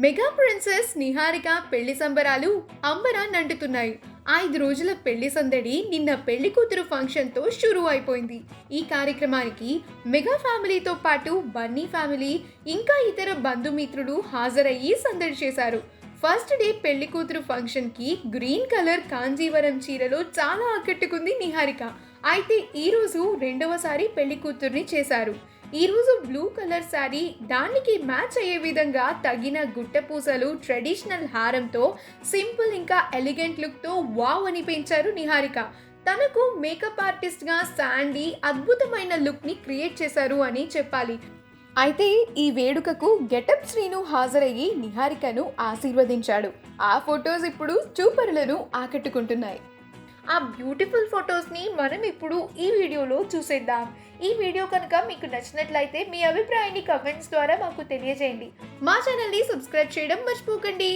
Mega princess Niharika పెళ్లి సంబరాలు అంబరాన్నంటుతున్నాయి. 5 రోజుల పెళ్లి సందడి నిన్న పెళ్లి కూతురు ఫంక్షన్తో షురూ అయిపోయింది. ఈ కార్యక్రమానికి మెగా ఫ్యామిలీతో పాటు బన్నీ ఫ్యామిలీ ఇంకా ఇతర బంధుమిత్రులు హాజరయ్యి సందడి చేశారు. ఫస్ట్ డే పెళ్లి కూతురు ఫంక్షన్కి గ్రీన్ కలర్ కాంజీవరం చీరలో చాలా ఆకట్టుకుంది నిహారిక. అయితే ఈరోజు రెండవసారి పెళ్లి కూతుర్ని చేశారు. ఈరోజు బ్లూ కలర్ శారీ, దానికి మ్యాచ్ అయ్యే విధంగా తగిన గుట్టపూసలు, ట్రెడిషనల్ హారంతో సింపుల్ ఇంకా ఎలిగెంట్ లుక్తో వావ్ అనిపించారు నిహారిక. తనకు మేకప్ ఆర్టిస్ట్గా శాండీ అద్భుతమైన లుక్ని క్రియేట్ చేశారు అని చెప్పాలి. అయితే ఈ వేడుకకు గెటప్ శ్రీను హాజరయ్యి నిహారికను ఆశీర్వదించాడు. ఆ ఫొటోస్ ఇప్పుడు చూపరులను ఆకట్టుకుంటున్నాయి. ఆ బ్యూటిఫుల్ ఫొటోస్ని మనం ఇప్పుడు ఈ వీడియోలో చూసేద్దాం. ఈ వీడియో కనుక మీకు నచ్చినట్లయితే మీ అభిప్రాయాన్ని కమెంట్స్ ద్వారా మాకు తెలియజేయండి. మా ఛానల్ని సబ్స్క్రైబ్ చేయడం మర్చిపోకండి.